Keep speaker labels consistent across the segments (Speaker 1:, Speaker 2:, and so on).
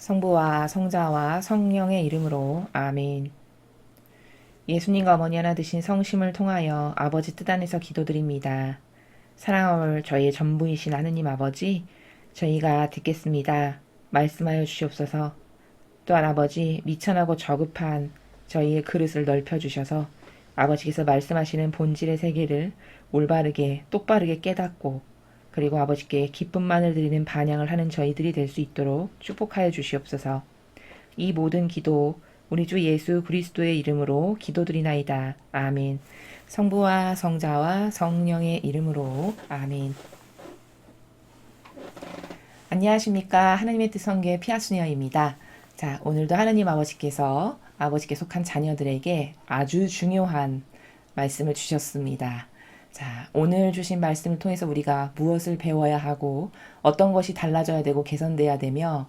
Speaker 1: 성부와 성자와 성령의 이름으로 아멘. 예수님과 어머니 하나 되신 성심을 통하여 아버지 뜻 안에서 기도드립니다. 사랑하올 저희의 전부이신 하느님 아버지, 저희가 듣겠습니다. 말씀하여 주시옵소서. 또한 아버지, 미천하고 저급한 저희의 그릇을 넓혀주셔서 아버지께서 말씀하시는 본질의 세계를 올바르게 똑바르게 깨닫고, 그리고 아버지께 기쁨만을 드리는 반향을 하는 저희들이 될 수 있도록 축복하여 주시옵소서. 이 모든 기도 우리 주 예수 그리스도의 이름으로 기도드리나이다. 아멘. 성부와 성자와 성령의 이름으로 아멘. 안녕하십니까. 하나님의 뜻 성교의 피아수녀입니다. 자, 오늘도 하나님 아버지께 속한 자녀들에게 아주 중요한 말씀을 주셨습니다. 자, 오늘 주신 말씀을 통해서 우리가 무엇을 배워야 하고 어떤 것이 달라져야 되고 개선돼야 되며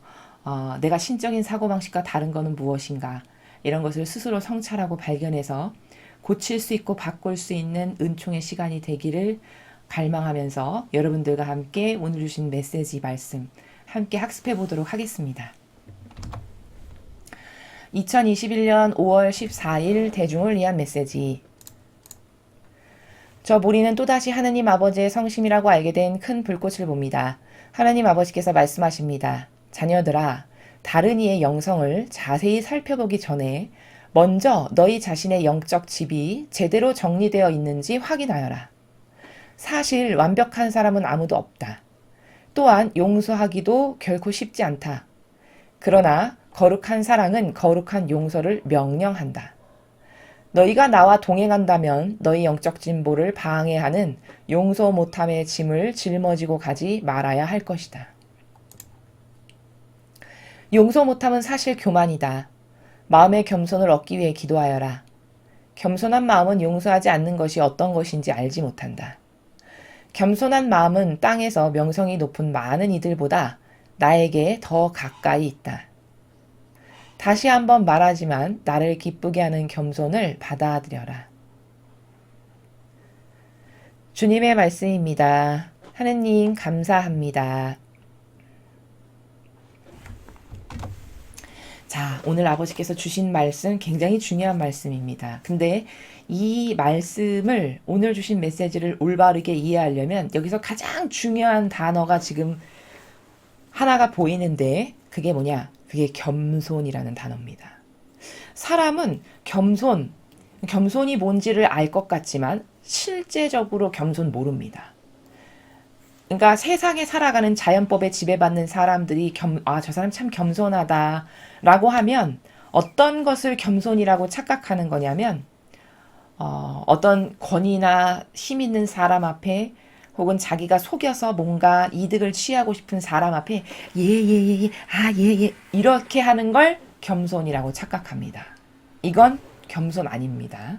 Speaker 1: 내가 신적인 사고방식과 다른 것은 무엇인가, 이런 것을 스스로 성찰하고 발견해서 고칠 수 있고 바꿀 수 있는 은총의 시간이 되기를 갈망하면서 여러분들과 함께 오늘 주신 메시지 말씀 함께 학습해 보도록 하겠습니다. 2021년 5월 14일 대중을 위한 메시지. 저 무리는 또다시 하느님 아버지의 성심이라고 알게 된 큰 불꽃을 봅니다. 하나님 아버지께서 말씀하십니다. 자녀들아, 다른 이의 영성을 자세히 살펴보기 전에 먼저 너희 자신의 영적 집이 제대로 정리되어 있는지 확인하여라. 사실 완벽한 사람은 아무도 없다. 또한 용서하기도 결코 쉽지 않다. 그러나 거룩한 사랑은 거룩한 용서를 명령한다. 너희가 나와 동행한다면 너희 영적 진보를 방해하는 용서 못함의 짐을 짊어지고 가지 말아야 할 것이다. 용서 못함은 사실 교만이다. 마음의 겸손을 얻기 위해 기도하여라. 겸손한 마음은 용서하지 않는 것이 어떤 것인지 알지 못한다. 겸손한 마음은 땅에서 명성이 높은 많은 이들보다 나에게 더 가까이 있다. 다시 한번 말하지만 나를 기쁘게 하는 겸손을 받아들여라. 주님의 말씀입니다. 하느님 감사합니다. 자, 오늘 아버지께서 주신 말씀 굉장히 중요한 말씀입니다. 근데 이 말씀을, 오늘 주신 메시지를 올바르게 이해하려면 여기서 가장 중요한 단어가 지금 하나가 보이는데 그게 뭐냐? 그게 겸손이라는 단어입니다. 사람은 겸손이 뭔지를 알 것 같지만 실제적으로 겸손 모릅니다. 그러니까 세상에 살아가는 자연법에 지배받는 사람들이 저 사람 참 겸손하다 라고 하면 어떤 것을 겸손이라고 착각하는 거냐면 어떤 권위나 힘 있는 사람 앞에, 혹은 자기가 속여서 뭔가 이득을 취하고 싶은 사람 앞에 예 이렇게 하는 걸 겸손이라고 착각합니다. 이건 겸손 아닙니다.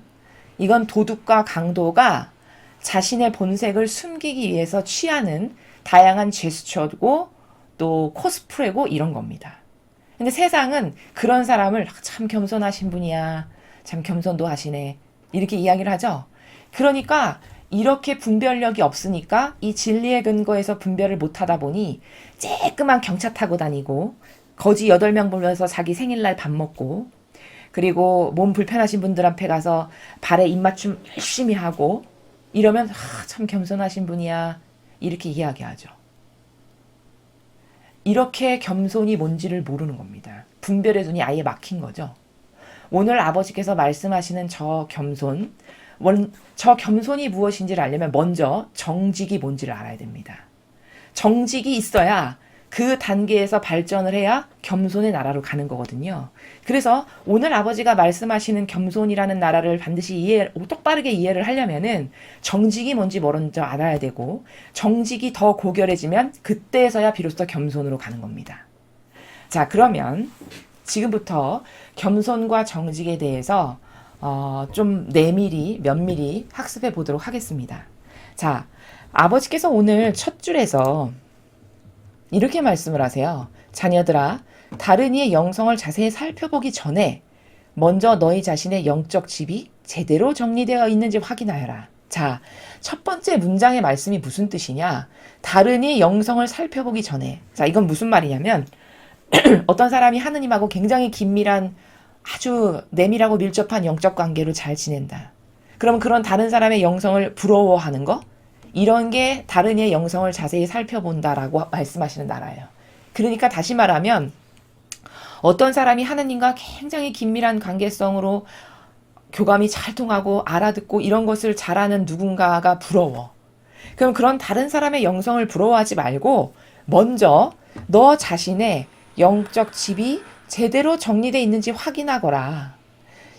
Speaker 1: 이건 도둑과 강도가 자신의 본색을 숨기기 위해서 취하는 다양한 제스처고 또 코스프레고 이런 겁니다. 근데 세상은 그런 사람을 참 겸손하신 분이야, 참 겸손도 하시네, 이렇게 이야기를 하죠. 그러니까 이렇게 분별력이 없으니까 이 진리의 근거에서 분별을 못하다 보니 쬐끄만 경차 타고 다니고 거지 8명 불러서 자기 생일날 밥 먹고, 그리고 몸 불편하신 분들 앞에 가서 발에 입맞춤 열심히 하고 이러면 참 겸손하신 분이야, 이렇게 이야기하죠. 이렇게 겸손이 뭔지를 모르는 겁니다. 분별의 눈이 아예 막힌 거죠. 오늘 아버지께서 말씀하시는 저 겸손이 무엇인지를 알려면 먼저 정직이 뭔지를 알아야 됩니다. 정직이 있어야 그 단계에서 발전을 해야 겸손의 나라로 가는 거거든요. 그래서 오늘 아버지가 말씀하시는 겸손이라는 나라를 반드시 똑바르게 이해를 하려면은 정직이 뭔지 먼저 알아야 되고, 정직이 더 고결해지면 그때서야 비로소 겸손으로 가는 겁니다. 자, 그러면 지금부터 겸손과 정직에 대해서 좀 면밀히 학습해 보도록 하겠습니다. 자, 아버지께서 오늘 첫 줄에서 이렇게 말씀을 하세요. 자녀들아, 다른 이의 영성을 자세히 살펴보기 전에 먼저 너희 자신의 영적 집이 제대로 정리되어 있는지 확인하여라. 자, 첫 번째 문장의 말씀이 무슨 뜻이냐? 다른 이의 영성을 살펴보기 전에. 자, 이건 무슨 말이냐면 어떤 사람이 하느님하고 굉장히 긴밀한 아주 내밀하고 밀접한 영적 관계로 잘 지낸다. 그럼 그런 다른 사람의 영성을 부러워하는 거? 이런 게 다른 이의 영성을 자세히 살펴본다라고 말씀하시는 나라예요. 그러니까 다시 말하면 어떤 사람이 하느님과 굉장히 긴밀한 관계성으로 교감이 잘 통하고 알아듣고 이런 것을 잘하는 누군가가 부러워. 그럼 그런 다른 사람의 영성을 부러워하지 말고 먼저 너 자신의 영적 집이 제대로 정리되어 있는지 확인하거라.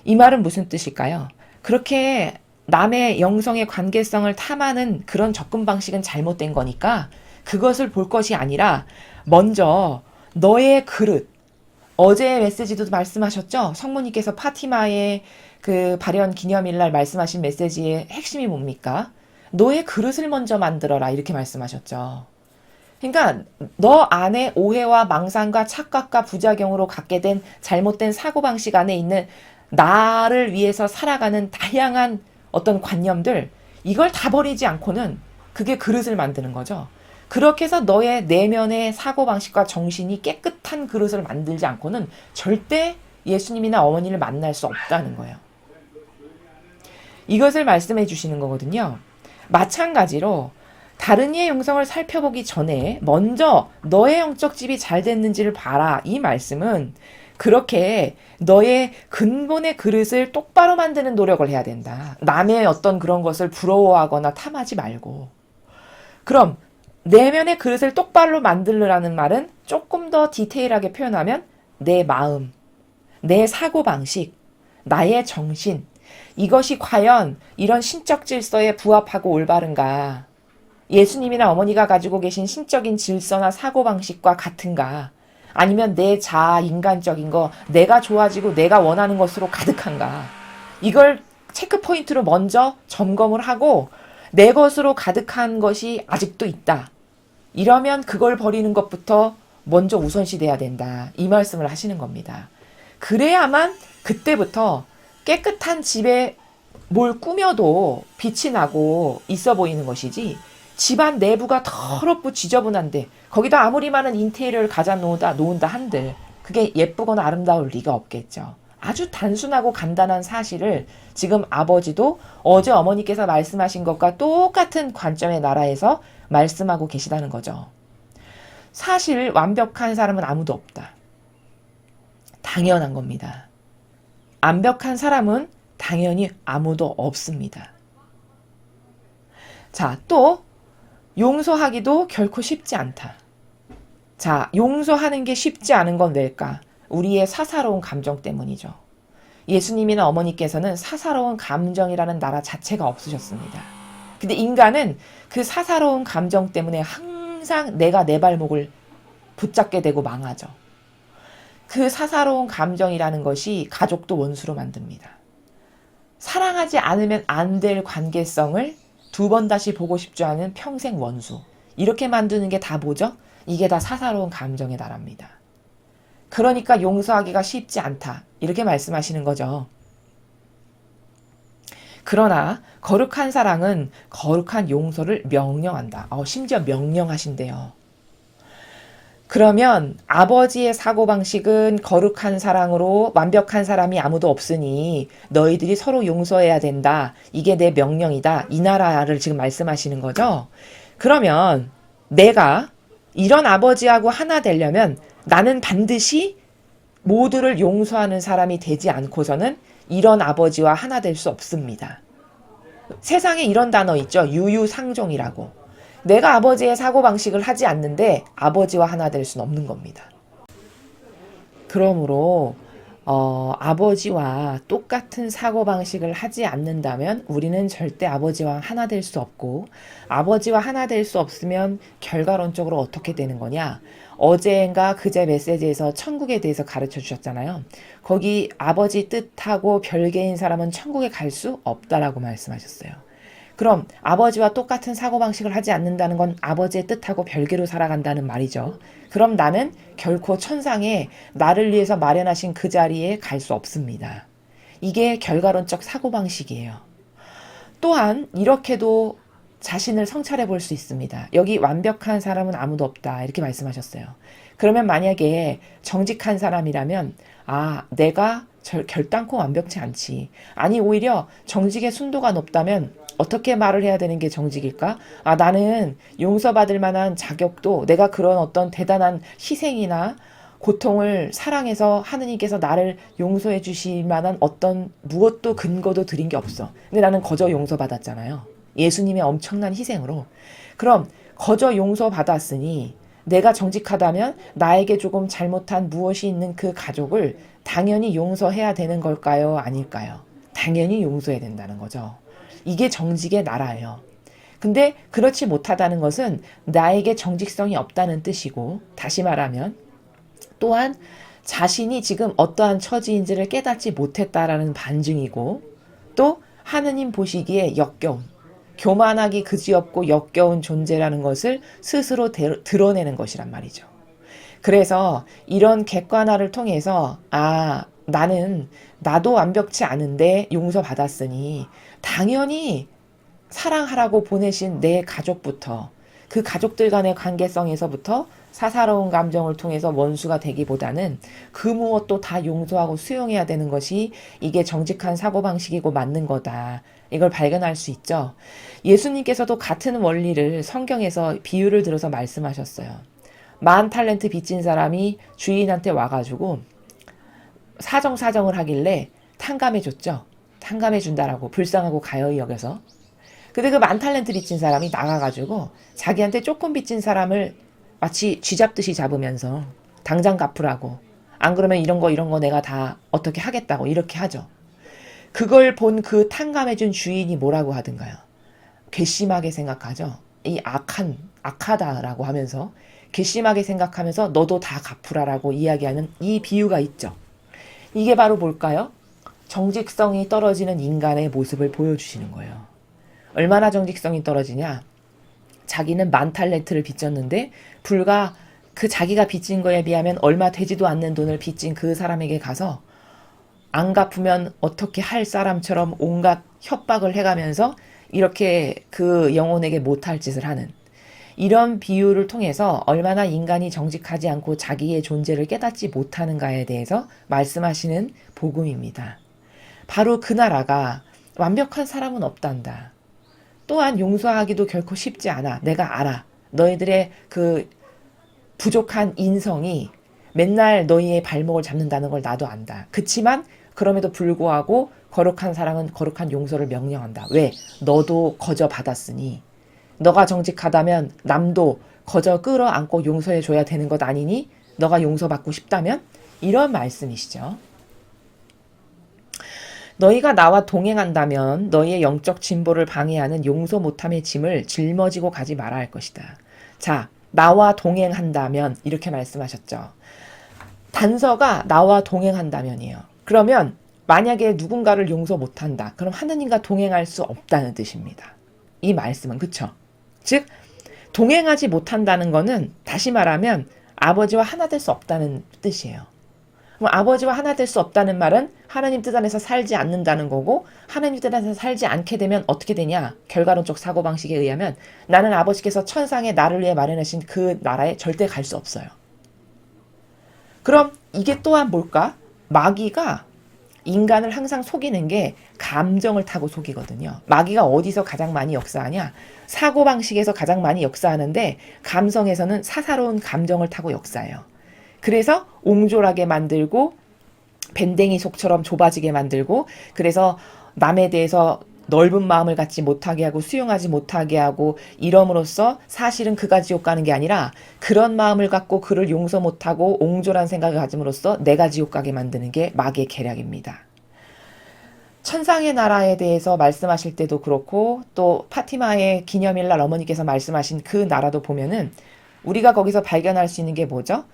Speaker 1: 이 말은 무슨 뜻일까요? 그렇게 남의 영성의 관계성을 탐하는 그런 접근 방식은 잘못된 거니까 그것을 볼 것이 아니라 먼저 너의 그릇, 어제 메시지도 말씀하셨죠? 성모님께서 파티마의 그 발현 기념일날 말씀하신 메시지의 핵심이 뭡니까? 너의 그릇을 먼저 만들어라 이렇게 말씀하셨죠. 그러니까 너 안에 오해와 망상과 착각과 부작용으로 갖게 된 잘못된 사고방식 안에 있는 나를 위해서 살아가는 다양한 어떤 관념들 이걸 다 버리지 않고는 그게 그릇을 만드는 거죠. 그렇게 해서 너의 내면의 사고방식과 정신이 깨끗한 그릇을 만들지 않고는 절대 예수님이나 어머니를 만날 수 없다는 거예요. 이것을 말씀해 주시는 거거든요. 마찬가지로 다른 이의 영성을 살펴보기 전에 먼저 너의 영적 집이 잘 됐는지를 봐라. 이 말씀은 그렇게 너의 근본의 그릇을 똑바로 만드는 노력을 해야 된다. 남의 어떤 그런 것을 부러워하거나 탐하지 말고. 그럼 내면의 그릇을 똑바로 만들라는 말은 조금 더 디테일하게 표현하면 내 마음, 내 사고방식, 나의 정신, 이것이 과연 이런 신적 질서에 부합하고 올바른가? 예수님이나 어머니가 가지고 계신 신적인 질서나 사고방식과 같은가? 아니면 내 자아 인간적인 거, 내가 좋아지고 내가 원하는 것으로 가득한가? 이걸 체크 포인트로 먼저 점검을 하고 내 것으로 가득한 것이 아직도 있다. 이러면 그걸 버리는 것부터 먼저 우선시 돼야 된다. 이 말씀을 하시는 겁니다. 그래야만 그때부터 깨끗한 집에 뭘 꾸며도 빛이 나고 있어 보이는 것이지 집안 내부가 더럽고 지저분한데 거기다 아무리 많은 인테리어를 놓은다 한들 그게 예쁘거나 아름다울 리가 없겠죠. 아주 단순하고 간단한 사실을 지금 아버지도 어제 어머니께서 말씀하신 것과 똑같은 관점의 나라에서 말씀하고 계시다는 거죠. 사실 완벽한 사람은 아무도 없다. 당연한 겁니다. 완벽한 사람은 당연히 아무도 없습니다. 자, 또 용서하기도 결코 쉽지 않다. 자, 용서하는 게 쉽지 않은 건 왜일까? 우리의 사사로운 감정 때문이죠. 예수님이나 어머니께서는 사사로운 감정이라는 나라 자체가 없으셨습니다. 근데 인간은 그 사사로운 감정 때문에 항상 내가 내 발목을 붙잡게 되고 망하죠. 그 사사로운 감정이라는 것이 가족도 원수로 만듭니다. 사랑하지 않으면 안 될 관계성을 두 번 다시 보고 싶지 않은 평생 원수. 이렇게 만드는 게 다 뭐죠? 이게 다 사사로운 감정의 나라입니다. 그러니까 용서하기가 쉽지 않다. 이렇게 말씀하시는 거죠. 그러나 거룩한 사랑은 거룩한 용서를 명령한다. 심지어 명령하신대요. 그러면 아버지의 사고방식은 거룩한 사랑으로 완벽한 사람이 아무도 없으니 너희들이 서로 용서해야 된다. 이게 내 명령이다. 이 나라를 지금 말씀하시는 거죠. 그러면 내가 이런 아버지하고 하나 되려면 나는 반드시 모두를 용서하는 사람이 되지 않고서는 이런 아버지와 하나 될 수 없습니다. 세상에 이런 단어 있죠. 유유상종이라고. 내가 아버지의 사고방식을 하지 않는데 아버지와 하나 될 수는 없는 겁니다. 그러므로 아버지와 똑같은 사고방식을 하지 않는다면 우리는 절대 아버지와 하나 될 수 없고 아버지와 하나 될 수 없으면 결과론적으로 어떻게 되는 거냐. 어제인가 그제 메시지에서 천국에 대해서 가르쳐 주셨잖아요. 거기 아버지 뜻하고 별개인 사람은 천국에 갈 수 없다라고 말씀하셨어요. 그럼 아버지와 똑같은 사고방식을 하지 않는다는 건 아버지의 뜻하고 별개로 살아간다는 말이죠. 그럼 나는 결코 천상에 나를 위해서 마련하신 그 자리에 갈 수 없습니다. 이게 결과론적 사고방식이에요. 또한 이렇게도 자신을 성찰해 볼 수 있습니다. 여기 완벽한 사람은 아무도 없다 이렇게 말씀하셨어요. 그러면 만약에 정직한 사람이라면 내가 결단코 완벽치 않지. 아니 오히려 정직의 순도가 높다면 어떻게 말을 해야 되는 게 정직일까? 나는 용서받을 만한 자격도 내가 그런 어떤 대단한 희생이나 고통을 사랑해서 하느님께서 나를 용서해 주실 만한 어떤 무엇도 근거도 드린 게 없어. 근데 나는 거저 용서받았잖아요. 예수님의 엄청난 희생으로. 그럼 거저 용서받았으니 내가 정직하다면 나에게 조금 잘못한 무엇이 있는 그 가족을 당연히 용서해야 되는 걸까요? 아닐까요? 당연히 용서해야 된다는 거죠. 이게 정직의 나라예요. 근데 그렇지 못하다는 것은 나에게 정직성이 없다는 뜻이고, 다시 말하면 또한 자신이 지금 어떠한 처지인지를 깨닫지 못했다라는 반증이고, 또 하느님 보시기에 역겨운, 교만하기 그지없고 역겨운 존재라는 것을 스스로 드러내는 것이란 말이죠. 그래서 이런 객관화를 통해서 나도 완벽치 않은데 용서받았으니 당연히 사랑하라고 보내신 내 가족부터, 그 가족들 간의 관계성에서부터 사사로운 감정을 통해서 원수가 되기보다는 그 무엇도 다 용서하고 수용해야 되는 것이 이게 정직한 사고방식이고 맞는 거다. 이걸 발견할 수 있죠. 예수님께서도 같은 원리를 성경에서 비유를 들어서 말씀하셨어요. 10,000달란트 빚진 사람이 주인한테 와가지고 사정을 하길래 탕감해줬죠. 탕감해준다라고 불쌍하고 가여이 여겨서. 근데 그 10,000달란트 빚진 사람이 나가가지고 자기한테 조금 빚진 사람을 마치 쥐잡듯이 잡으면서 당장 갚으라고, 안 그러면 이런 거 내가 다 어떻게 하겠다고 이렇게 하죠. 그걸 본 그 탕감해준 주인이 뭐라고 하던가요? 괘씸하게 생각하죠. 이 악하다라고 하면서 괘씸하게 생각하면서 너도 다 갚으라라고 이야기하는 이 비유가 있죠. 이게 바로 뭘까요? 정직성이 떨어지는 인간의 모습을 보여주시는 거예요. 얼마나 정직성이 떨어지냐? 자기는 10,000달란트를 빚졌는데 불과 그 자기가 빚진 거에 비하면 얼마 되지도 않는 돈을 빚진 그 사람에게 가서 안 갚으면 어떻게 할 사람처럼 온갖 협박을 해가면서 이렇게 그 영혼에게 못할 짓을 하는, 이런 비유를 통해서 얼마나 인간이 정직하지 않고 자기의 존재를 깨닫지 못하는가에 대해서 말씀하시는 복음입니다. 바로 그 나라가 완벽한 사람은 없단다. 또한 용서하기도 결코 쉽지 않아. 내가 알아. 너희들의 그 부족한 인성이 맨날 너희의 발목을 잡는다는 걸 나도 안다. 그치만 그럼에도 불구하고 거룩한 사랑은 거룩한 용서를 명령한다. 왜? 너도 거저 받았으니. 너가 정직하다면 남도 거저 끌어안고 용서해줘야 되는 것 아니니? 너가 용서받고 싶다면? 이런 말씀이시죠. 너희가 나와 동행한다면 너희의 영적 진보를 방해하는 용서 못함의 짐을 짊어지고 가지 말아야 할 것이다. 자, 나와 동행한다면 이렇게 말씀하셨죠. 단서가 나와 동행한다면이에요. 그러면 만약에 누군가를 용서 못한다. 그럼 하느님과 동행할 수 없다는 뜻입니다. 이 말씀은 그쵸? 즉 동행하지 못한다는 거는 다시 말하면 아버지와 하나 될 수 없다는 뜻이에요. 그럼 아버지와 하나 될 수 없다는 말은 하나님 뜻 안에서 살지 않는다는 거고, 하나님 뜻 안에서 살지 않게 되면 어떻게 되냐? 결과론적 사고방식에 의하면 나는 아버지께서 천상에 나를 위해 마련하신 그 나라에 절대 갈 수 없어요. 그럼 이게 또한 뭘까? 마귀가 인간을 항상 속이는 게 감정을 타고 속이거든요. 마귀가 어디서 가장 많이 역사하냐? 사고방식에서 가장 많이 역사하는데 감성에서는 사사로운 감정을 타고 역사해요. 그래서 옹졸하게 만들고 밴댕이 속처럼 좁아지게 만들고, 그래서 남에 대해서 넓은 마음을 갖지 못하게 하고 수용하지 못하게 하고, 이럼으로써 사실은 그가 지옥 가는 게 아니라 그런 마음을 갖고 그를 용서 못하고 옹졸한 생각을 가짐으로써 내가 지옥 가게 만드는 게 마귀의 계략입니다. 천상의 나라에 대해서 말씀하실 때도 그렇고, 또 파티마의 기념일날 어머니께서 말씀하신 그 나라도 보면은 우리가 거기서 발견할 수 있는 게 뭐죠?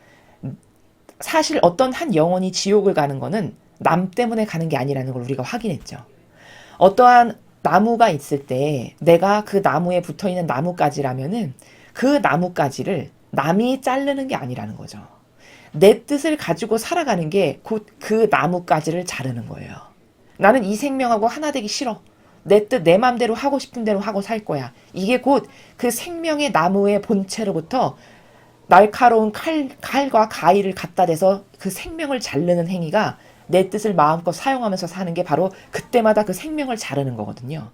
Speaker 1: 사실 어떤 한 영혼이 지옥을 가는 거는 남 때문에 가는 게 아니라는 걸 우리가 확인했죠. 어떠한 나무가 있을 때 내가 그 나무에 붙어있는 나뭇가지라면은 그 나뭇가지를 남이 자르는 게 아니라는 거죠. 내 뜻을 가지고 살아가는 게 곧 그 나뭇가지를 자르는 거예요. 나는 이 생명하고 하나 되기 싫어. 내 뜻, 내 맘대로 하고 싶은 대로 하고 살 거야. 이게 곧 그 생명의 나무의 본체로부터 날카로운 칼과 가위를 갖다 대서 그 생명을 자르는 행위가 내 뜻을 마음껏 사용하면서 사는 게 바로 그때마다 그 생명을 자르는 거거든요.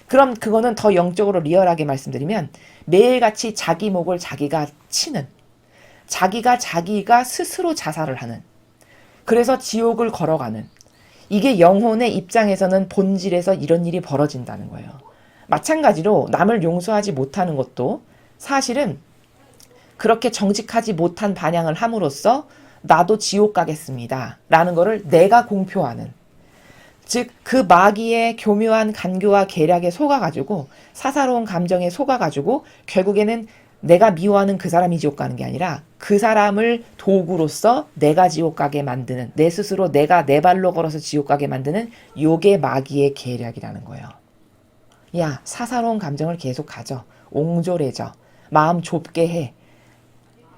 Speaker 1: 그럼 그거는 더 영적으로 리얼하게 말씀드리면 매일같이 자기 목을 자기가 치는, 자기가 스스로 자살을 하는, 그래서 지옥을 걸어가는, 이게 영혼의 입장에서는 본질에서 이런 일이 벌어진다는 거예요. 마찬가지로 남을 용서하지 못하는 것도 사실은 그렇게 정직하지 못한 반향을 함으로써 나도 지옥 가겠습니다 라는 거를 내가 공표하는, 즉 그 마귀의 교묘한 간교와 계략에 속아가지고 사사로운 감정에 속아가지고 결국에는 내가 미워하는 그 사람이 지옥 가는 게 아니라 그 사람을 도구로서 내가 지옥 가게 만드는, 내 스스로 내가 내 발로 걸어서 지옥 가게 만드는 요게 마귀의 계략이라는 거예요. 야, 사사로운 감정을 계속 가져. 옹졸해져. 마음 좁게 해.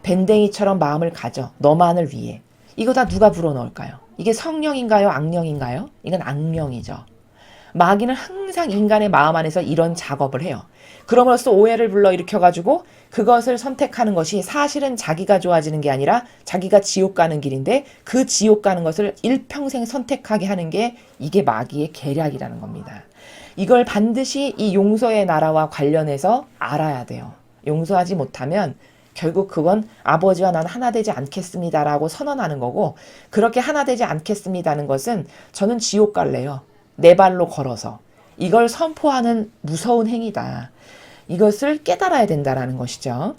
Speaker 1: 밴댕이처럼 마음을 가져. 너만을 위해. 이거 다 누가 불어넣을까요? 이게 성령인가요? 악령인가요? 이건 악령이죠. 마귀는 항상 인간의 마음 안에서 이런 작업을 해요. 그럼으로써 오해를 불러일으켜가지고 그것을 선택하는 것이 사실은 자기가 좋아지는 게 아니라 자기가 지옥 가는 길인데 그 지옥 가는 것을 일평생 선택하게 하는 게 이게 마귀의 계략이라는 겁니다. 이걸 반드시 이 용서의 나라와 관련해서 알아야 돼요. 용서하지 못하면 결국 그건 아버지와 난 하나 되지 않겠습니다라고 선언하는 거고, 그렇게 하나 되지 않겠습니다는 것은 저는 지옥 갈래요. 내 발로 걸어서. 이걸 선포하는 무서운 행위다. 이것을 깨달아야 된다라는 것이죠.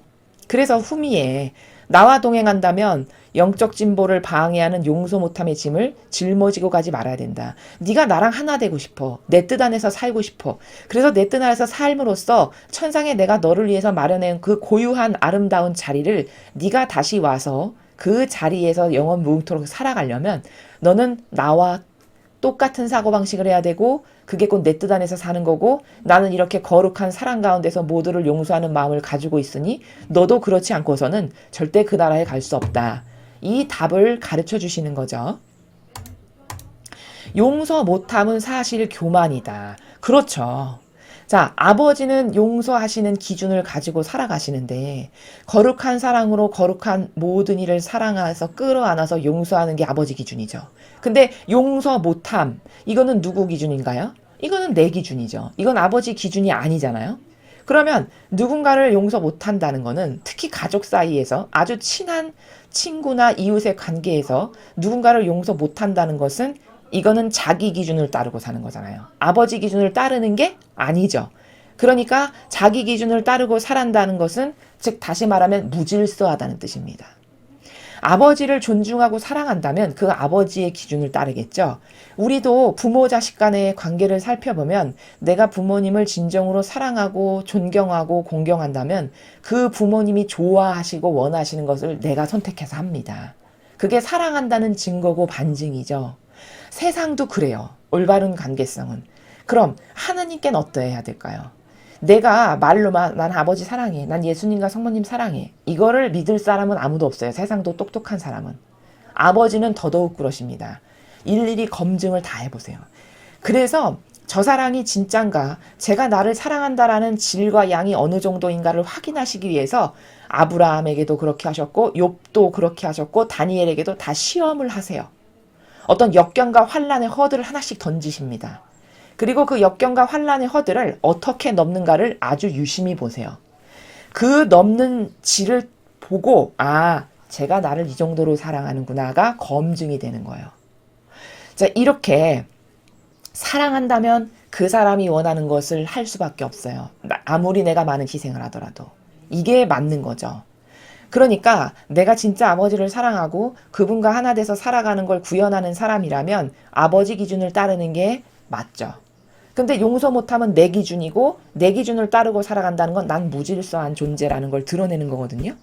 Speaker 1: 그래서 후미에 나와 동행한다면 영적 진보를 방해하는 용서 못함의 짐을 짊어지고 가지 말아야 된다. 네가 나랑 하나 되고 싶어. 내 뜻 안에서 살고 싶어. 그래서 내 뜻 안에서 삶으로써 천상에 내가 너를 위해서 마련한 그 고유한 아름다운 자리를 네가 다시 와서 그 자리에서 영원 무궁토록 살아가려면 너는 나와 똑같은 사고방식을 해야 되고 그게 곧 내 뜻 안에서 사는 거고, 나는 이렇게 거룩한 사랑 가운데서 모두를 용서하는 마음을 가지고 있으니 너도 그렇지 않고서는 절대 그 나라에 갈 수 없다. 이 답을 가르쳐 주시는 거죠. 용서 못함은 사실 교만이다. 그렇죠. 자, 아버지는 용서하시는 기준을 가지고 살아가시는데 거룩한 사랑으로 거룩한 모든 일을 사랑해서 끌어안아서 용서하는 게 아버지 기준이죠. 근데 용서 못함, 이거는 누구 기준인가요? 이거는 내 기준이죠. 이건 아버지 기준이 아니잖아요. 그러면 누군가를 용서 못한다는 거는 특히 가족 사이에서 아주 친한 친구나 이웃의 관계에서 누군가를 용서 못한다는 것은 이거는 자기 기준을 따르고 사는 거잖아요. 아버지 기준을 따르는 게 아니죠. 그러니까 자기 기준을 따르고 살아간다는 것은 즉 다시 말하면 무질서하다는 뜻입니다. 아버지를 존중하고 사랑한다면 그 아버지의 기준을 따르겠죠. 우리도 부모 자식 간의 관계를 살펴보면 내가 부모님을 진정으로 사랑하고 존경하고 공경한다면 그 부모님이 좋아하시고 원하시는 것을 내가 선택해서 합니다. 그게 사랑한다는 증거고 반증이죠. 세상도 그래요. 올바른 관계성은. 그럼 하나님께는 어떠해야 될까요? 내가 말로만 난 아버지 사랑해, 난 예수님과 성모님 사랑해, 이거를 믿을 사람은 아무도 없어요. 세상도 똑똑한 사람은. 아버지는 더더욱 그러십니다. 일일이 검증을 다 해보세요. 그래서 저 사랑이 진짠가, 제가 나를 사랑한다라는 질과 양이 어느 정도인가를 확인하시기 위해서 아브라함에게도 그렇게 하셨고 욥도 그렇게 하셨고 다니엘에게도 다 시험을 하세요. 어떤 역경과 환란의 허들을 하나씩 던지십니다. 그리고 그 역경과 환란의 허들을 어떻게 넘는가를 아주 유심히 보세요. 그 넘는 질을 보고 제가 나를 이 정도로 사랑하는구나가 검증이 되는 거예요. 자, 이렇게 사랑한다면 그 사람이 원하는 것을 할 수밖에 없어요. 아무리 내가 많은 희생을 하더라도. 이게 맞는 거죠. 그러니까 내가 진짜 아버지를 사랑하고 그분과 하나 돼서 살아가는 걸 구현하는 사람이라면 아버지 기준을 따르는 게 맞죠. 근데 용서 못하면 내 기준이고 내 기준을 따르고 살아간다는 건 난 무질서한 존재라는 걸 드러내는 거거든요.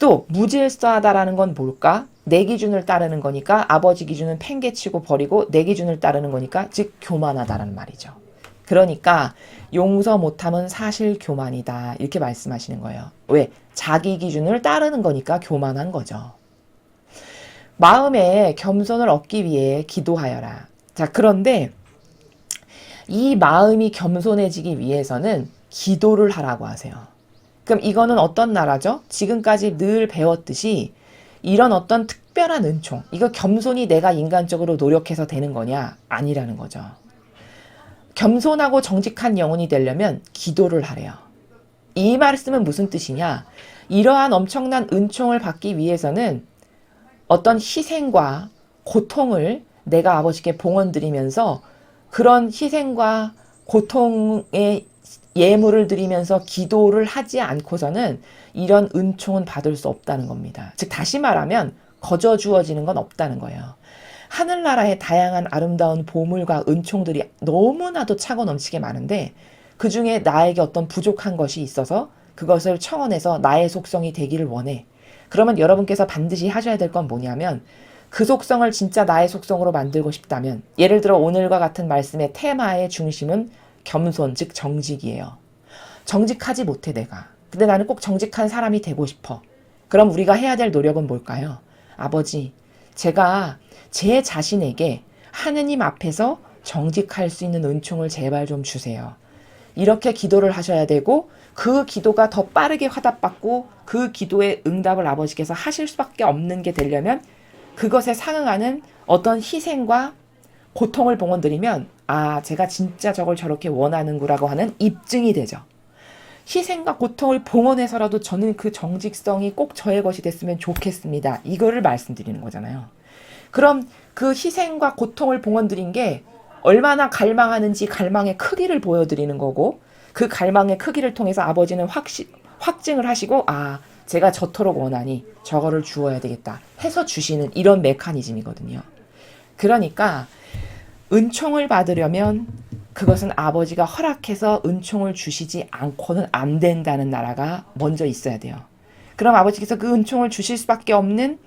Speaker 1: 또 무질서하다라는 건 뭘까? 내 기준을 따르는 거니까 아버지 기준은 팽개치고 버리고 내 기준을 따르는 거니까 즉 교만하다라는 말이죠. 그러니까 용서 못함은 사실 교만이다 이렇게 말씀하시는 거예요. 왜? 자기 기준을 따르는 거니까 교만한 거죠. 마음에 겸손을 얻기 위해 기도하여라. 자, 그런데 이 마음이 겸손해지기 위해서는 기도를 하라고 하세요. 그럼 이거는 어떤 나라죠? 지금까지 늘 배웠듯이 이런 어떤 특별한 은총, 이거 겸손이 내가 인간적으로 노력해서 되는 거냐? 아니라는 거죠. 겸손하고 정직한 영혼이 되려면 기도를 하래요. 이 말씀은 무슨 뜻이냐? 이러한 엄청난 은총을 받기 위해서는 어떤 희생과 고통을 내가 아버지께 봉헌드리면서 그런 희생과 고통의 예물을 드리면서 기도를 하지 않고서는 이런 은총은 받을 수 없다는 겁니다. 즉 다시 말하면 거저 주어지는 건 없다는 거예요. 하늘나라의 다양한 아름다운 보물과 은총들이 너무나도 차고 넘치게 많은데 그 중에 나에게 어떤 부족한 것이 있어서 그것을 청원해서 나의 속성이 되기를 원해. 그러면 여러분께서 반드시 하셔야 될 건 뭐냐면 그 속성을 진짜 나의 속성으로 만들고 싶다면 예를 들어 오늘과 같은 말씀의 테마의 중심은 겸손, 즉 정직이에요. 정직하지 못해 내가. 근데 나는 꼭 정직한 사람이 되고 싶어. 그럼 우리가 해야 될 노력은 뭘까요? 아버지, 제가 제 자신에게 하느님 앞에서 정직할 수 있는 은총을 제발 좀 주세요. 이렇게 기도를 하셔야 되고 그 기도가 더 빠르게 화답받고 그 기도의 응답을 아버지께서 하실 수밖에 없는 게 되려면 그것에 상응하는 어떤 희생과 고통을 봉헌드리면 아, 제가 진짜 저걸 저렇게 원하는구라고 하는 입증이 되죠. 희생과 고통을 봉헌해서라도 저는 그 정직성이 꼭 저의 것이 됐으면 좋겠습니다. 이거를 말씀드리는 거잖아요. 그럼 그 희생과 고통을 봉헌드린 게 얼마나 갈망하는지 갈망의 크기를 보여드리는 거고 그 갈망의 크기를 통해서 아버지는 확증을 하시고 아, 제가 저토록 원하니 저거를 주어야 되겠다 해서 주시는 이런 메커니즘이거든요. 그러니까 은총을 받으려면 그것은 아버지가 허락해서 은총을 주시지 않고는 안 된다는 나라가 먼저 있어야 돼요. 그럼 아버지께서 그 은총을 주실 수밖에 없는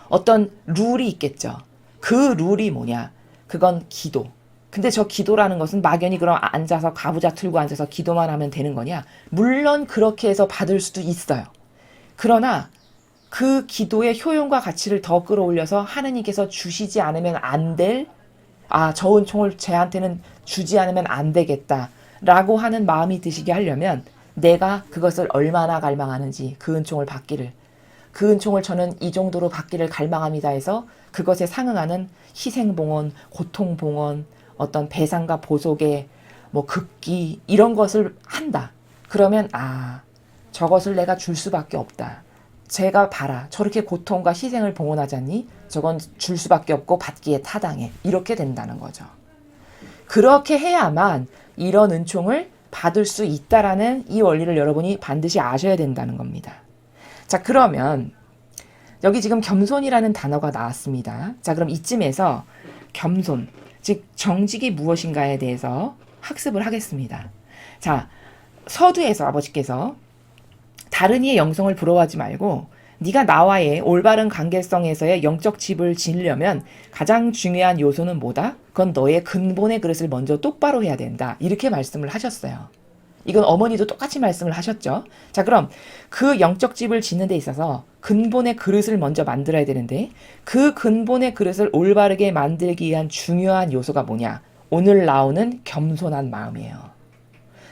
Speaker 1: 어떤 룰이 있겠죠. 그 룰이 뭐냐? 그건 기도. 근데 저 기도라는 것은 막연히 그럼 앉아서 가부좌 틀고 앉아서 기도만 하면 되는 거냐? 물론 그렇게 해서 받을 수도 있어요. 그러나 그 기도의 효용과 가치를 더 끌어올려서 하느님께서 주시지 않으면 안 될, 아, 저 은총을 쟤한테는 주지 않으면 안 되겠다라고 하는 마음이 드시게 하려면 내가 그것을 얼마나 갈망하는지 그 은총을 받기를, 그 은총을 저는 이 정도로 받기를 갈망합니다 해서 그것에 상응하는 희생봉헌, 고통봉헌, 어떤 배상과 보속의 뭐 급기 이런 것을 한다. 그러면 아, 저것을 내가 줄 수밖에 없다. 제가 봐라. 저렇게 고통과 희생을 봉헌하자니 저건 줄 수밖에 없고 받기에 타당해. 이렇게 된다는 거죠. 그렇게 해야만 이런 은총을 받을 수 있다라는 이 원리를 여러분이 반드시 아셔야 된다는 겁니다. 자, 그러면 여기 지금 겸손이라는 단어가 나왔습니다. 자, 그럼 이쯤에서 겸손, 즉 정직이 무엇인가에 대해서 학습을 하겠습니다. 자, 서두에서 아버지께서 다른 이의 영성을 부러워하지 말고 네가 나와의 올바른 관계성에서의 영적 집을 지으려면 가장 중요한 요소는 뭐다? 그건 너의 근본의 그릇을 먼저 똑바로 해야 된다. 이렇게 말씀을 하셨어요. 이건 어머니도 똑같이 말씀을 하셨죠. 자, 그럼 그 영적 집을 짓는 데 있어서 근본의 그릇을 먼저 만들어야 되는데 그 근본의 그릇을 올바르게 만들기 위한 중요한 요소가 뭐냐? 오늘 나오는 겸손한 마음이에요.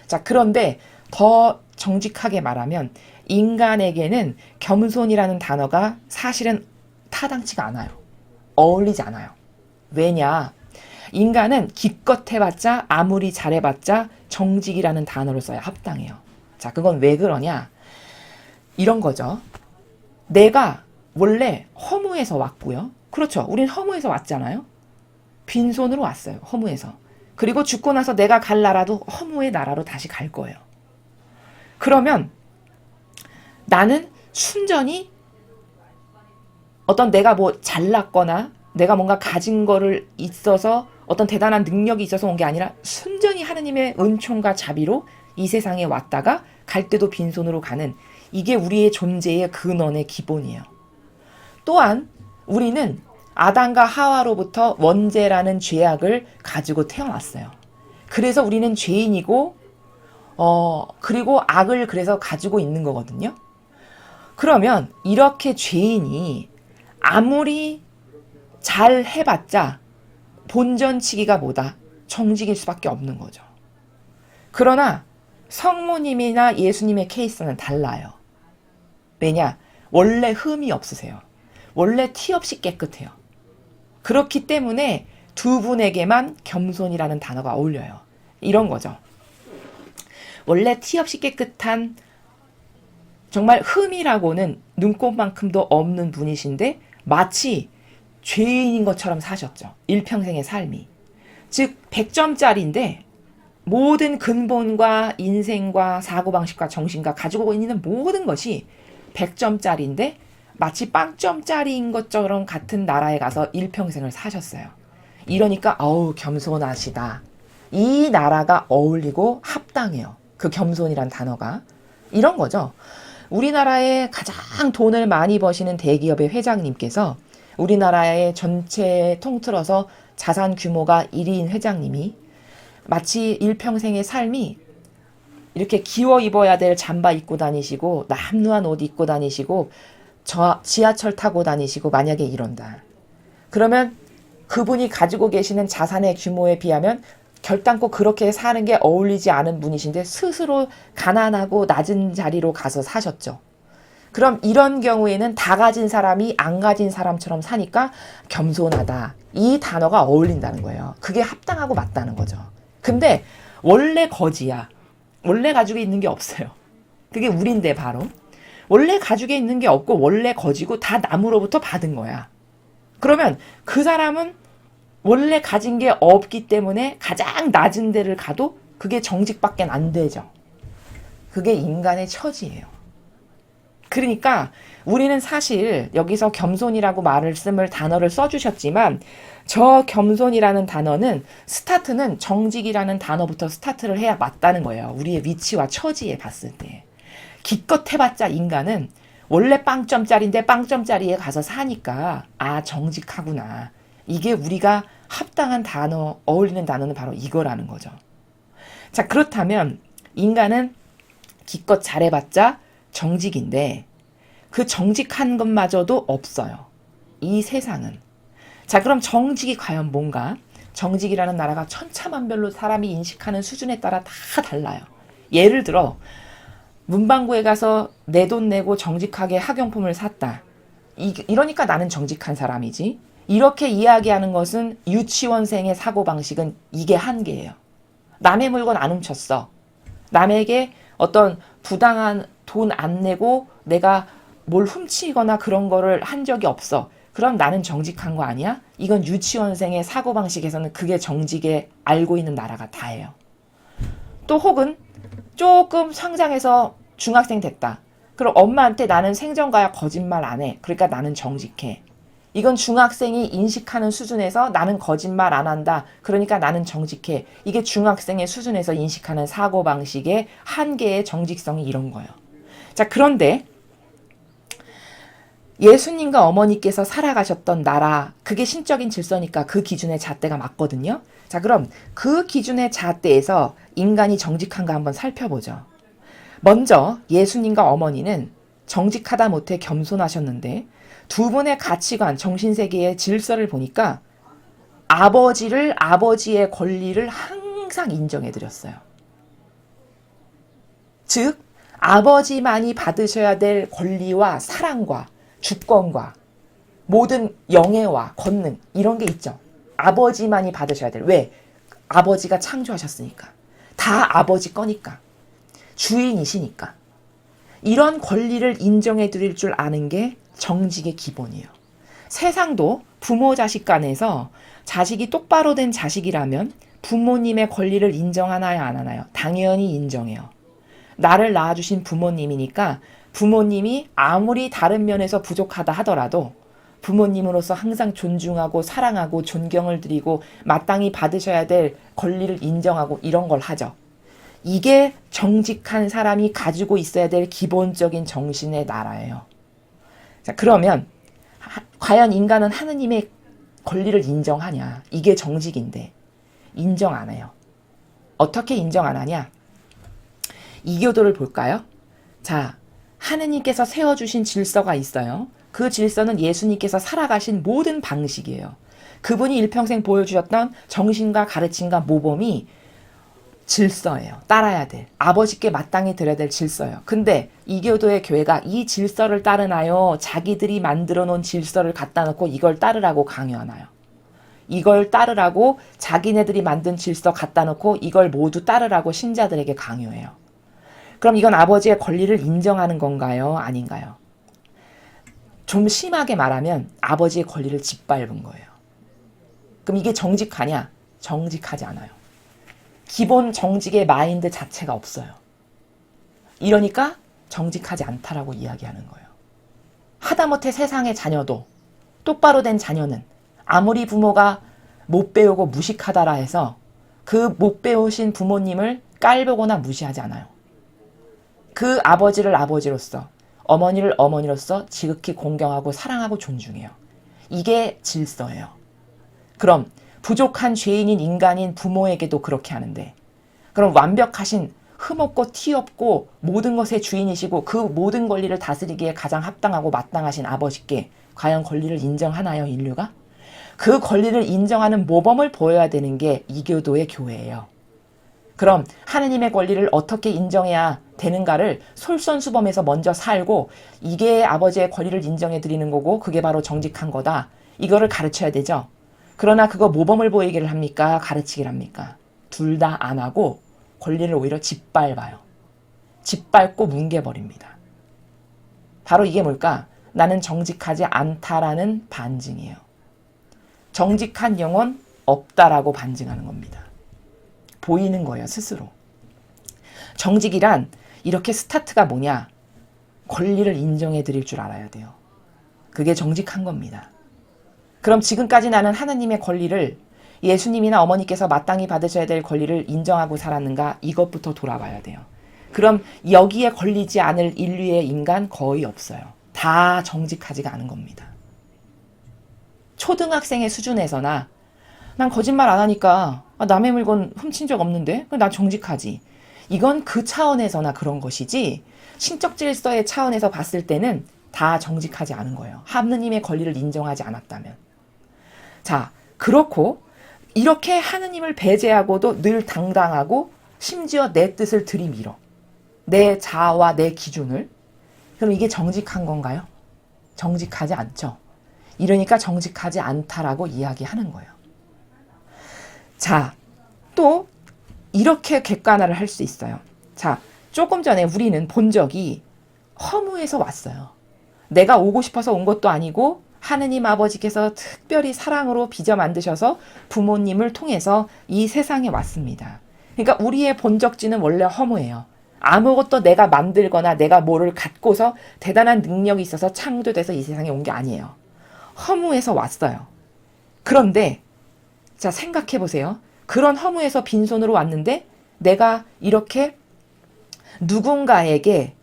Speaker 1: 자, 그런데 더 정직하게 말하면 인간에게는 겸손이라는 단어가 사실은 타당치가 않아요. 어울리지 않아요. 왜냐? 인간은 기껏 해봤자 아무리 잘해봤자 정직이라는 단어를 써야 합당해요. 자, 그건 왜 그러냐? 이런 거죠. 내가 원래 허무에서 왔고요. 그렇죠. 우린 허무에서 왔잖아요. 빈손으로 왔어요. 허무에서. 그리고 죽고 나서 내가 갈 나라도 허무의 나라로 다시 갈 거예요. 그러면 나는 순전히 어떤 내가 뭐 잘났거나 내가 뭔가 가진 거를 있어서 어떤 대단한 능력이 있어서 온 게 아니라 순전히 하느님의 은총과 자비로 이 세상에 왔다가 갈 때도 빈손으로 가는 이게 우리의 존재의 근원의 기본이에요. 또한 우리는 아담과 하와로부터 원죄라는 죄악을 가지고 태어났어요. 그래서 우리는 죄인이고 그리고 악을 그래서 가지고 있는 거거든요. 그러면 이렇게 죄인이 아무리 잘 해봤자 본전치기가 뭐다? 정직일 수밖에 없는 거죠. 그러나 성모님이나 예수님의 케이스는 달라요. 왜냐? 원래 흠이 없으세요. 원래 티 없이 깨끗해요. 그렇기 때문에 두 분에게만 겸손이라는 단어가 어울려요. 이런 거죠. 원래 티 없이 깨끗한 정말 흠이라고는 눈곱만큼도 없는 분이신데 마치 죄인인 것처럼 사셨죠. 일평생의 삶이. 즉 100점짜리인데 모든 근본과 인생과 사고방식과 정신과 가지고 있는 모든 것이 100점짜리인데 마치 빵점짜리인 것처럼 같은 나라에 가서 일평생을 사셨어요. 이러니까 어우 겸손하시다. 이 나라가 어울리고 합당해요. 그 겸손이란 단어가. 이런 거죠. 우리나라에 가장 돈을 많이 버시는 대기업의 회장님께서 우리나라의 전체 통틀어서 자산 규모가 1위인 회장님이 마치 일평생의 삶이 이렇게 기워 입어야 될 잠바 입고 다니시고 남루한 옷 입고 다니시고 지하철 타고 다니시고 만약에 이런다. 그러면 그분이 가지고 계시는 자산의 규모에 비하면 결단코 그렇게 사는 게 어울리지 않은 분이신데 스스로 가난하고 낮은 자리로 가서 사셨죠. 그럼 이런 경우에는 다 가진 사람이 안 가진 사람처럼 사니까 겸손하다. 이 단어가 어울린다는 거예요. 그게 합당하고 맞다는 거죠. 근데 원래 거지야. 원래 가지고 있는 게 없어요. 그게 우린데 바로. 원래 가지고 있는 게 없고 원래 거지고 다 남으로부터 받은 거야. 그러면 그 사람은 원래 가진 게 없기 때문에 가장 낮은 데를 가도 그게 정직밖에 안 되죠. 그게 인간의 처지예요. 그러니까 우리는 사실 여기서 겸손이라고 단어를 써주셨지만 저 겸손이라는 단어는 스타트는 정직이라는 단어부터 스타트를 해야 맞다는 거예요. 우리의 위치와 처지에 봤을 때. 기껏 해봤자 인간은 원래 빵점짜리인데 빵점짜리에 가서 사니까 아 정직하구나. 이게 우리가 합당한 단어, 어울리는 단어는 바로 이거라는 거죠. 자, 그렇다면 인간은 기껏 잘해봤자 정직인데 그 정직한 것마저도 없어요. 이 세상은. 자, 그럼 정직이 과연 뭔가? 정직이라는 나라가 천차만별로 사람이 인식하는 수준에 따라 다 달라요. 예를 들어 문방구에 가서 내 돈 내고 정직하게 학용품을 샀다. 이러니까 나는 정직한 사람이지. 이렇게 이야기하는 것은 유치원생의 사고방식은 이게 한계예요. 남의 물건 안 훔쳤어. 남에게 어떤 부당한 돈 안 내고 내가 뭘 훔치거나 그런 거를 한 적이 없어. 그럼 나는 정직한 거 아니야? 이건 유치원생의 사고방식에서는 그게 정직에 알고 있는 나라가 다예요. 또 혹은 조금 성장해서 중학생 됐다. 그럼 엄마한테 나는 생전가야 거짓말 안 해. 그러니까 나는 정직해. 이건 중학생이 인식하는 수준에서 나는 거짓말 안 한다. 그러니까 나는 정직해. 이게 중학생의 수준에서 인식하는 사고방식의 한계의 정직성이 이런 거예요. 자, 그런데 예수님과 어머니께서 살아가셨던 나라, 그게 신적인 질서니까 그 기준의 잣대가 맞거든요. 자, 그럼 그 기준의 잣대에서 인간이 정직한가 한번 살펴보죠. 먼저 예수님과 어머니는 정직하다 못해 겸손하셨는데 두 분의 가치관, 정신세계의 질서를 보니까 아버지의 권리를 항상 인정해드렸어요. 즉, 아버지만이 받으셔야 될 권리와 사랑과 주권과 모든 영예와 권능 이런 게 있죠. 아버지만이 받으셔야 될. 왜? 아버지가 창조하셨으니까. 다 아버지 거니까. 주인이시니까. 이런 권리를 인정해 드릴 줄 아는 게 정직의 기본이에요. 세상도 부모 자식 간에서 자식이 똑바로 된 자식이라면 부모님의 권리를 인정하나요, 안 하나요? 당연히 인정해요. 나를 낳아주신 부모님이니까 부모님이 아무리 다른 면에서 부족하다 하더라도 부모님으로서 항상 존중하고 사랑하고 존경을 드리고 마땅히 받으셔야 될 권리를 인정하고 이런 걸 하죠. 이게 정직한 사람이 가지고 있어야 될 기본적인 정신의 나라예요. 자, 그러면 과연 인간은 하느님의 권리를 인정하냐? 이게 정직인데 인정 안 해요. 어떻게 인정 안 하냐? 이교도를 볼까요? 자, 하느님께서 세워주신 질서가 있어요. 그 질서는 예수님께서 살아가신 모든 방식이에요. 그분이 일평생 보여주셨던 정신과 가르침과 모범이 질서예요. 따라야 될. 아버지께 마땅히 드려야 될 질서예요. 근데 이교도의 교회가 이 질서를 따르나요? 자기들이 만들어 놓은 질서를 갖다 놓고 이걸 따르라고 강요하나요? 이걸 따르라고 자기네들이 만든 질서 갖다 놓고 이걸 모두 따르라고 신자들에게 강요해요. 그럼 이건 아버지의 권리를 인정하는 건가요? 아닌가요? 좀 심하게 말하면 아버지의 권리를 짓밟은 거예요. 그럼 이게 정직하냐? 정직하지 않아요. 기본 정직의 마인드 자체가 없어요. 이러니까 정직하지 않다라고 이야기하는 거예요. 하다못해 세상의 자녀도 똑바로 된 자녀는 아무리 부모가 못 배우고 무식하다라 해서 그 못 배우신 부모님을 깔보거나 무시하지 않아요. 그 아버지를 아버지로서, 어머니를 어머니로서 지극히 공경하고 사랑하고 존중해요. 이게 질서예요. 그럼 부족한 죄인인 인간인 부모에게도 그렇게 하는데, 그럼 완벽하신 흠없고 티없고 모든 것의 주인이시고 그 모든 권리를 다스리기에 가장 합당하고 마땅하신 아버지께 과연 권리를 인정하나요, 인류가? 그 권리를 인정하는 모범을 보여야 되는 게 이교도의 교회예요. 그럼 하느님의 권리를 어떻게 인정해야 되는가를 솔선수범해서 먼저 살고 이게 아버지의 권리를 인정해 드리는 거고 그게 바로 정직한 거다. 이거를 가르쳐야 되죠. 그러나 그거 모범을 보이기를 합니까? 가르치기를 합니까? 둘 다 안 하고 권리를 오히려 짓밟아요. 짓밟고 뭉개버립니다. 바로 이게 뭘까? 나는 정직하지 않다라는 반증이에요. 정직한 영혼 없다라고 반증하는 겁니다. 보이는 거예요, 스스로. 정직이란 이렇게 스타트가 뭐냐? 권리를 인정해 드릴 줄 알아야 돼요. 그게 정직한 겁니다. 그럼 지금까지 나는 하나님의 권리를 예수님이나 어머니께서 마땅히 받으셔야 될 권리를 인정하고 살았는가? 이것부터 돌아봐야 돼요. 그럼 여기에 걸리지 않을 인류의 인간 거의 없어요. 다 정직하지가 않은 겁니다. 초등학생의 수준에서나 난 거짓말 안 하니까 남의 물건 훔친 적 없는데 난 정직하지. 이건 그 차원에서나 그런 것이지 신적 질서의 차원에서 봤을 때는 다 정직하지 않은 거예요. 하느님의 권리를 인정하지 않았다면. 자, 그렇고 이렇게 하느님을 배제하고도 늘 당당하고 심지어 내 뜻을 들이밀어. 내 자아와 내 기준을. 그럼 이게 정직한 건가요? 정직하지 않죠. 이러니까 정직하지 않다라고 이야기하는 거예요. 자, 또 이렇게 객관화를 할 수 있어요. 자, 조금 전에 우리는 본 적이 허무에서 왔어요. 내가 오고 싶어서 온 것도 아니고 하느님 아버지께서 특별히 사랑으로 빚어 만드셔서 부모님을 통해서 이 세상에 왔습니다. 그러니까 우리의 본적지는 원래 허무예요. 아무것도 내가 만들거나 내가 뭐를 갖고서 대단한 능력이 있어서 창조돼서 이 세상에 온 게 아니에요. 허무에서 왔어요. 그런데 자, 생각해 보세요. 그런 허무에서 빈손으로 왔는데 내가 이렇게 누군가에게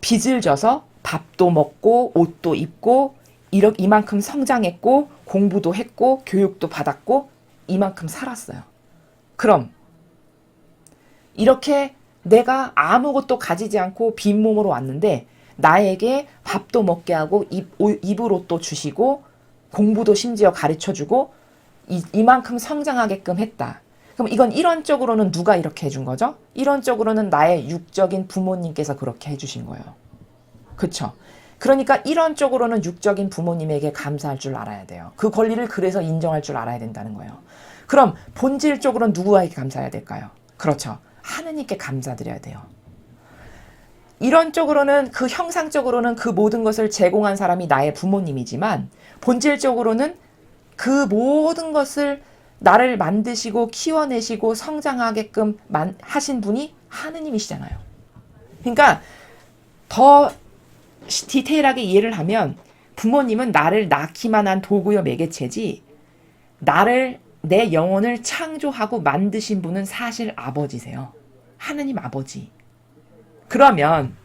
Speaker 1: 빚을 져서 밥도 먹고 옷도 입고 이만큼 성장했고 공부도 했고 교육도 받았고 이만큼 살았어요. 그럼 이렇게 내가 아무것도 가지지 않고 빈몸으로 왔는데 나에게 밥도 먹게 하고 입을 옷도 주시고 공부도 심지어 가르쳐주고 이만큼 성장하게끔 했다. 그럼 이건 이론적으로는 누가 이렇게 해준 거죠? 이론적으로는 나의 육적인 부모님께서 그렇게 해주신 거예요. 그쵸? 그러니까 이론적으로는 육적인 부모님에게 감사할 줄 알아야 돼요. 그 권리를 그래서 인정할 줄 알아야 된다는 거예요. 그럼 본질적으로는 누구에게 감사해야 될까요? 그렇죠. 하느님께 감사드려야 돼요. 이론적으로는 그 형상적으로는 그 모든 것을 제공한 사람이 나의 부모님이지만 본질적으로는 그 모든 것을 나를 만드시고 키워내시고 성장하게끔 하신 분이 하느님이시잖아요. 그러니까 더 디테일하게 이해를 하면 부모님은 나를 낳기만 한 도구여 매개체지 내 영혼을 창조하고 만드신 분은 사실 아버지세요. 하느님 아버지. 그러면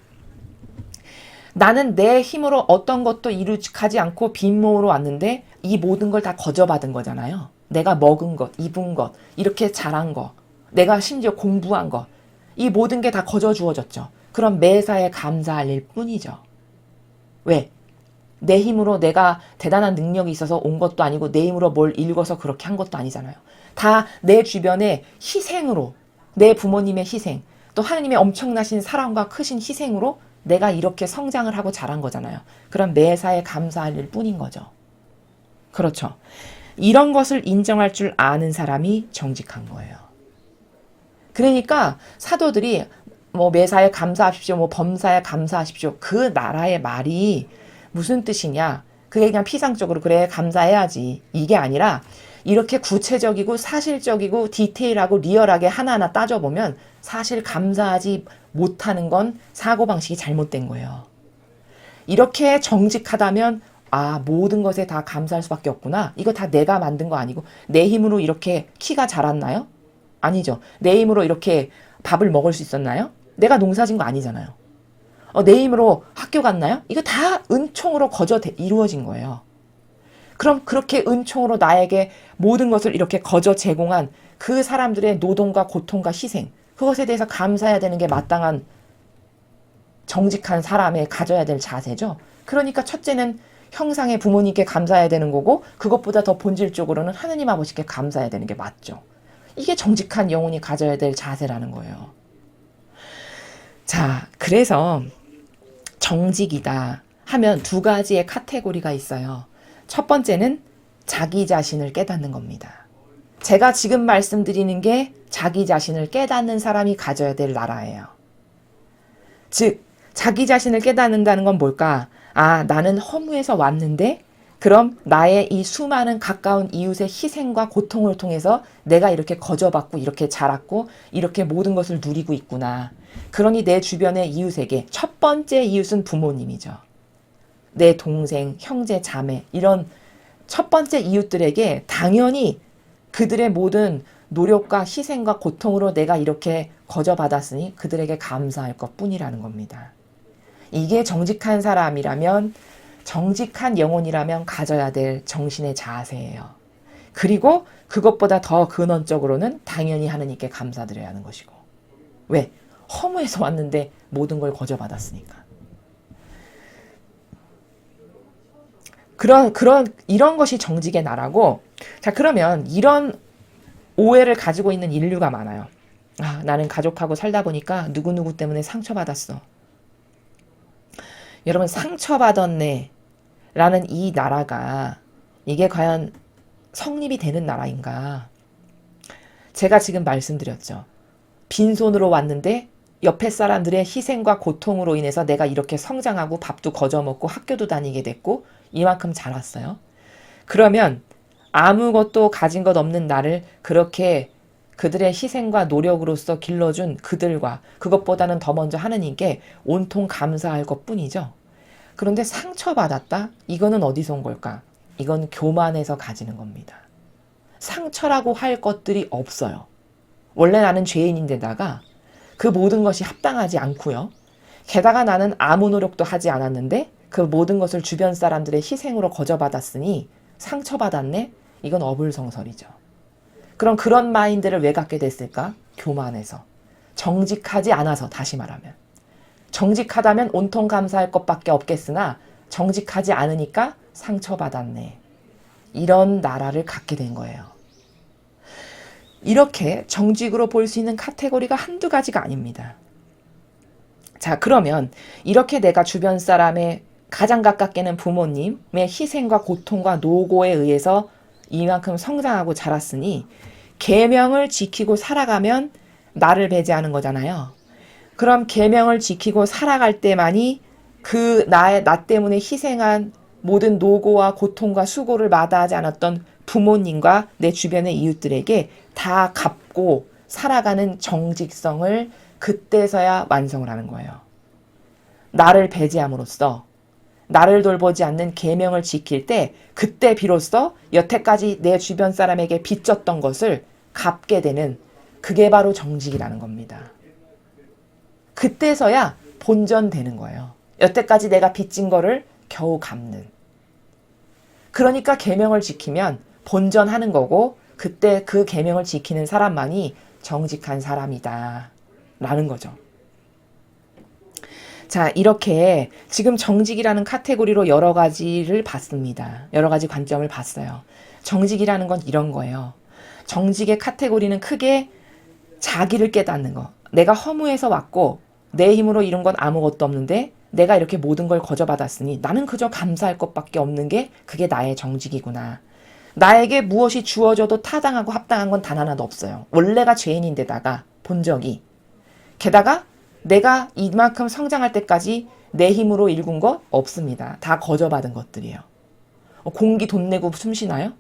Speaker 1: 나는 내 힘으로 어떤 것도 이루지 않고 빈몸으로 왔는데 이 모든 걸 다 거저받은 거잖아요. 내가 먹은 것, 입은 것, 이렇게 자란 것, 내가 심지어 공부한 것, 이 모든 게 다 거저 주어졌죠. 그럼 매사에 감사할 일 뿐이죠. 왜? 내 힘으로 내가 대단한 능력이 있어서 온 것도 아니고 내 힘으로 뭘 읽어서 그렇게 한 것도 아니잖아요. 다 내 주변에 희생으로 내 부모님의 희생, 또 하느님의 엄청나신 사랑과 크신 희생으로 내가 이렇게 성장을 하고 자란 거잖아요. 그럼 매사에 감사할 일 뿐인 거죠. 그렇죠. 이런 것을 인정할 줄 아는 사람이 정직한 거예요. 그러니까 사도들이 뭐 매사에 감사하십시오, 뭐 범사에 감사하십시오. 그 나라의 말이 무슨 뜻이냐? 그게 그냥 피상적으로 그래 감사해야지. 이게 아니라 이렇게 구체적이고 사실적이고 디테일하고 리얼하게 하나하나 따져보면 사실 감사하지 못하는 건 사고방식이 잘못된 거예요. 이렇게 정직하다면 아, 모든 것에 다 감사할 수밖에 없구나. 이거 다 내가 만든 거 아니고 내 힘으로 이렇게 키가 자랐나요? 아니죠. 내 힘으로 이렇게 밥을 먹을 수 있었나요? 내가 농사진 거 아니잖아요. 내 힘으로 학교 갔나요? 이거 다 은총으로 거저 이루어진 거예요. 그럼 그렇게 은총으로 나에게 모든 것을 이렇게 거저 제공한 그 사람들의 노동과 고통과 희생, 그것에 대해서 감사해야 되는 게 마땅한 정직한 사람의 가져야 될 자세죠. 그러니까 첫째는 형상의 부모님께 감사해야 되는 거고, 그것보다 더 본질적으로는 하느님 아버지께 감사해야 되는 게 맞죠. 이게 정직한 영혼이 가져야 될 자세라는 거예요. 자, 그래서 정직이다 하면 두 가지의 카테고리가 있어요. 첫 번째는 자기 자신을 깨닫는 겁니다. 제가 지금 말씀드리는 게 자기 자신을 깨닫는 사람이 가져야 될 나라예요. 즉, 자기 자신을 깨닫는다는 건 뭘까? 아, 나는 허무에서 왔는데 그럼 나의 이 수많은 가까운 이웃의 희생과 고통을 통해서 내가 이렇게 거저받고 이렇게 자랐고 이렇게 모든 것을 누리고 있구나. 그러니 내 주변의 이웃에게 첫 번째 이웃은 부모님이죠. 내 동생, 형제, 자매 이런 첫 번째 이웃들에게 당연히 그들의 모든 노력과 희생과 고통으로 내가 이렇게 거저받았으니 그들에게 감사할 것뿐이라는 겁니다. 이게 정직한 사람이라면, 정직한 영혼이라면 가져야 될 정신의 자세예요. 그리고 그것보다 더 근원적으로는 당연히 하느님께 감사드려야 하는 것이고. 왜? 허무에서 왔는데 모든 걸 거저받았으니까. 이런 것이 정직의 나라고. 자, 그러면 이런 오해를 가지고 있는 인류가 많아요. 아, 나는 가족하고 살다 보니까 누구누구 때문에 상처받았어. 여러분, 상처받았네 라는 이 나라가 이게 과연 성립이 되는 나라인가? 제가 지금 말씀드렸죠. 빈손으로 왔는데 옆에 사람들의 희생과 고통으로 인해서 내가 이렇게 성장하고 밥도 거저 먹고 학교도 다니게 됐고 이만큼 자랐어요. 그러면 아무것도 가진 것 없는 나를 그렇게 그들의 희생과 노력으로서 길러준 그들과 그것보다는 더 먼저 하느님께 온통 감사할 것뿐이죠. 그런데 상처받았다? 이거는 어디서 온 걸까? 이건 교만에서 가지는 겁니다. 상처라고 할 것들이 없어요. 원래 나는 죄인인데다가 그 모든 것이 합당하지 않고요. 게다가 나는 아무 노력도 하지 않았는데 그 모든 것을 주변 사람들의 희생으로 거저받았으니 상처받았네? 이건 어불성설이죠. 그럼 그런 마인드를 왜 갖게 됐을까? 교만해서. 정직하지 않아서, 다시 말하면. 정직하다면 온통 감사할 것밖에 없겠으나 정직하지 않으니까 상처받았네. 이런 나라를 갖게 된 거예요. 이렇게 정직으로 볼 수 있는 카테고리가 한두 가지가 아닙니다. 자, 그러면 이렇게 내가 주변 사람의 가장 가깝게는 부모님의 희생과 고통과 노고에 의해서 이만큼 성장하고 자랐으니 계명을 지키고 살아가면 나를 배제하는 거잖아요. 그럼 계명을 지키고 살아갈 때만이 그 나 때문에 희생한 모든 노고와 고통과 수고를 마다하지 않았던 부모님과 내 주변의 이웃들에게 다 갚고 살아가는 정직성을 그때서야 완성을 하는 거예요. 나를 배제함으로써 나를 돌보지 않는 계명을 지킬 때 그때 비로소 여태까지 내 주변 사람에게 빚졌던 것을 갚게 되는, 그게 바로 정직이라는 겁니다. 그때서야 본전되는 거예요. 여태까지 내가 빚진 거를 겨우 갚는. 그러니까 계명을 지키면 본전하는 거고 그때 그 계명을 지키는 사람만이 정직한 사람이다 라는 거죠. 자, 이렇게 지금 정직이라는 카테고리로 여러 가지를 봤습니다. 여러 가지 관점을 봤어요. 정직이라는 건 이런 거예요. 정직의 카테고리는 크게 자기를 깨닫는 거. 내가 허무해서 왔고 내 힘으로 이룬 건 아무것도 없는데 내가 이렇게 모든 걸 거저받았으니 나는 그저 감사할 것밖에 없는 게 그게 나의 정직이구나. 나에게 무엇이 주어져도 타당하고 합당한 건 단 하나도 없어요. 원래가 죄인인데다가 본적이. 게다가 내가 이만큼 성장할 때까지 내 힘으로 일군 것 없습니다. 다 거저받은 것들이에요. 공기 돈 내고 숨 쉬나요?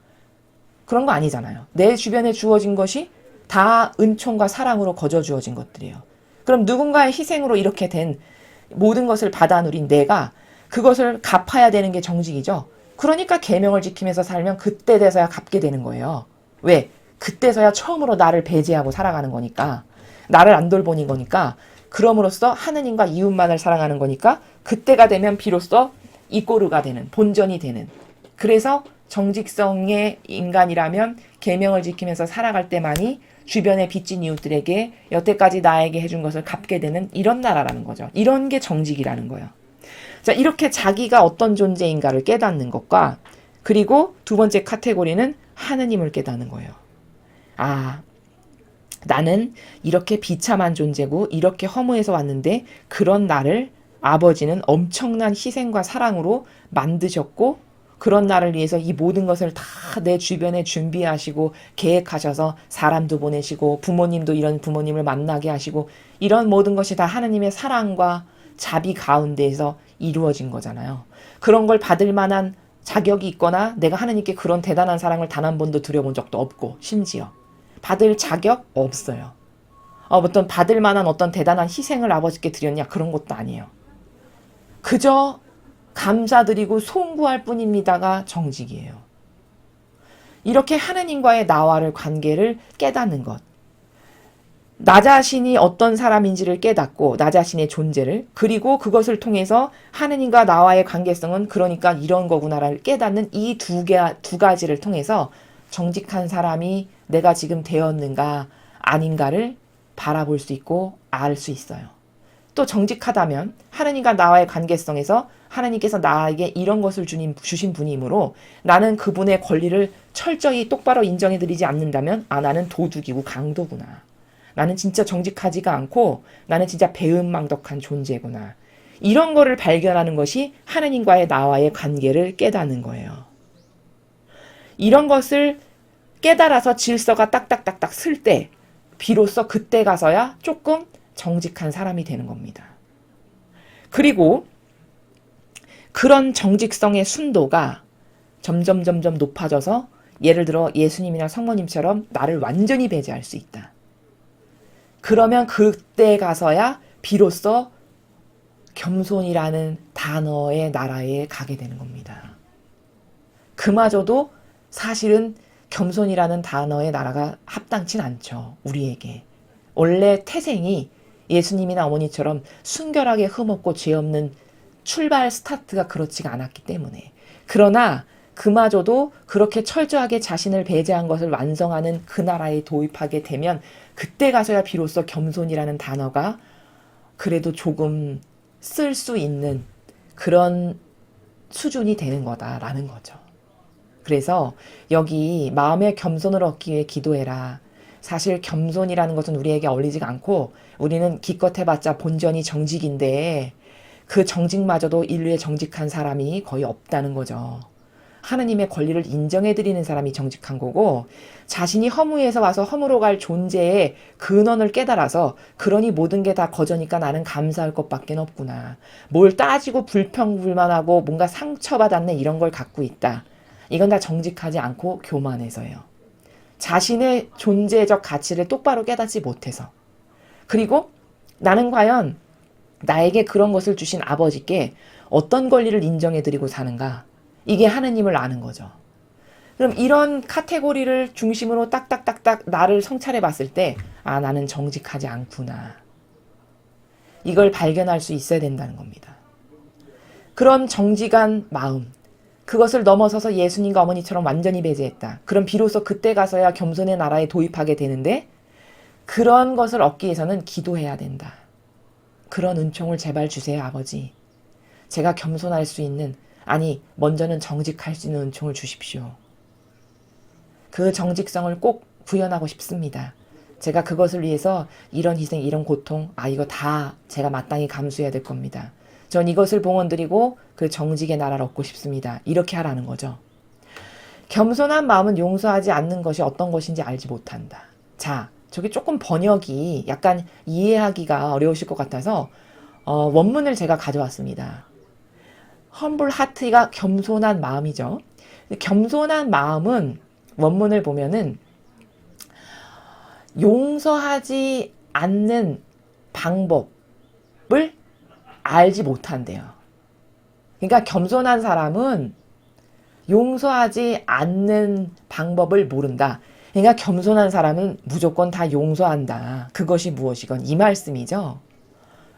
Speaker 1: 그런 거 아니잖아요. 내 주변에 주어진 것이 다 은총과 사랑으로 거저 주어진 것들이에요. 그럼 누군가의 희생으로 이렇게 된 모든 것을 받아 누린 내가 그것을 갚아야 되는 게 정직이죠. 그러니까 계명을 지키면서 살면 그때 돼서야 갚게 되는 거예요. 왜? 그때서야 처음으로 나를 배제하고 살아가는 거니까. 나를 안 돌보는 거니까. 그럼으로써 하느님과 이웃만을 사랑하는 거니까 그때가 되면 비로소 이꼬르가 되는, 본전이 되는. 그래서 정직성의 인간이라면 계명을 지키면서 살아갈 때만이 주변의 빚진 이웃들에게 여태까지 나에게 해준 것을 갚게 되는 이런 나라라는 거죠. 이런 게 정직이라는 거예요. 자, 이렇게 자기가 어떤 존재인가를 깨닫는 것과 그리고 두 번째 카테고리는 하느님을 깨닫는 거예요. 아, 나는 이렇게 비참한 존재고 이렇게 허무해서 왔는데 그런 나를 아버지는 엄청난 희생과 사랑으로 만드셨고 그런 나를 위해서 이 모든 것을 다 내 주변에 준비하시고 계획하셔서 사람도 보내시고 부모님도 이런 부모님을 만나게 하시고 이런 모든 것이 다 하느님의 사랑과 자비 가운데에서 이루어진 거잖아요. 그런 걸 받을 만한 자격이 있거나 내가 하느님께 그런 대단한 사랑을 단 한 번도 드려본 적도 없고 심지어 받을 자격 없어요. 어떤 받을 만한 어떤 대단한 희생을 아버지께 드렸냐 그런 것도 아니에요. 그저 감사드리고 송구할 뿐입니다가 정직이에요. 이렇게 하느님과의 나와의 관계를 깨닫는 것. 나 자신이 어떤 사람인지를 깨닫고 나 자신의 존재를 그리고 그것을 통해서 하느님과 나와의 관계성은 그러니까 이런 거구나를 깨닫는 이 두 가지를 통해서 정직한 사람이 내가 지금 되었는가 아닌가를 바라볼 수 있고 알 수 있어요. 또 정직하다면 하느님과 나와의 관계성에서 하나님께서 나에게 이런 것을 주신 분이므로 나는 그분의 권리를 철저히 똑바로 인정해드리지 않는다면 나는 도둑이고 강도구나. 나는 진짜 정직하지가 않고 나는 진짜 배은망덕한 존재구나. 이런 거를 발견하는 것이 하느님과의 나와의 관계를 깨닫는 거예요. 이런 것을 깨달아서 질서가 딱딱딱딱 쓸 때 비로소 그때 가서야 조금 정직한 사람이 되는 겁니다. 그리고 그런 정직성의 순도가 점점 높아져서 예를 들어 예수님이나 성모님처럼 나를 완전히 배제할 수 있다. 그러면 그때 가서야 비로소 겸손이라는 단어의 나라에 가게 되는 겁니다. 그마저도 사실은 겸손이라는 단어의 나라가 합당치 않죠. 우리에게. 원래 태생이 예수님이나 어머니처럼 순결하게 흠없고 죄 없는 출발 스타트가 그렇지가 않았기 때문에. 그러나 그마저도 그렇게 철저하게 자신을 배제한 것을 완성하는 그 나라에 도입하게 되면 그때 가서야 비로소 겸손이라는 단어가 그래도 조금 쓸 수 있는 그런 수준이 되는 거다라는 거죠. 그래서 여기 마음의 겸손을 얻기 위해 기도해라. 사실 겸손이라는 것은 우리에게 어울리지가 않고 우리는 기껏 해봤자 본전이 정직인데 그 정직마저도 인류에 정직한 사람이 거의 없다는 거죠. 하느님의 권리를 인정해드리는 사람이 정직한 거고 자신이 허무해서 와서 허무로 갈 존재의 근원을 깨달아서 그러니 모든 게 다 거저니까 나는 감사할 것밖에 없구나. 뭘 따지고 불평불만하고 뭔가 상처받았네 이런 걸 갖고 있다. 이건 다 정직하지 않고 교만해서예요. 자신의 존재적 가치를 똑바로 깨닫지 못해서. 그리고 나는 과연 나에게 그런 것을 주신 아버지께 어떤 권리를 인정해드리고 사는가. 이게 하느님을 아는 거죠. 그럼 이런 카테고리를 중심으로 딱딱딱딱 나를 성찰해 봤을 때 나는 정직하지 않구나. 이걸 발견할 수 있어야 된다는 겁니다. 그런 정직한 마음. 그것을 넘어서서 예수님과 어머니처럼 완전히 배제했다. 그럼 비로소 그때 가서야 겸손의 나라에 도입하게 되는데 그런 것을 얻기 위해서는 기도해야 된다. 그런 은총을 제발 주세요, 아버지. 제가 겸손할 수 있는, 먼저는 정직할 수 있는 은총을 주십시오. 그 정직성을 꼭 구현하고 싶습니다. 제가 그것을 위해서 이런 희생, 이런 고통, 이거 다 제가 마땅히 감수해야 될 겁니다. 전 이것을 봉헌드리고 그 정직의 나라를 얻고 싶습니다. 이렇게 하라는 거죠. 겸손한 마음은 용서하지 않는 것이 어떤 것인지 알지 못한다. 자, 저게 조금 번역이 약간 이해하기가 어려우실 것 같아서 원문을 제가 가져왔습니다. humble heart가 겸손한 마음이죠. 겸손한 마음은 원문을 보면은 용서하지 않는 방법을 알지 못한대요. 그러니까 겸손한 사람은 용서하지 않는 방법을 모른다. 그러니까 겸손한 사람은 무조건 다 용서한다. 그것이 무엇이건 이 말씀이죠.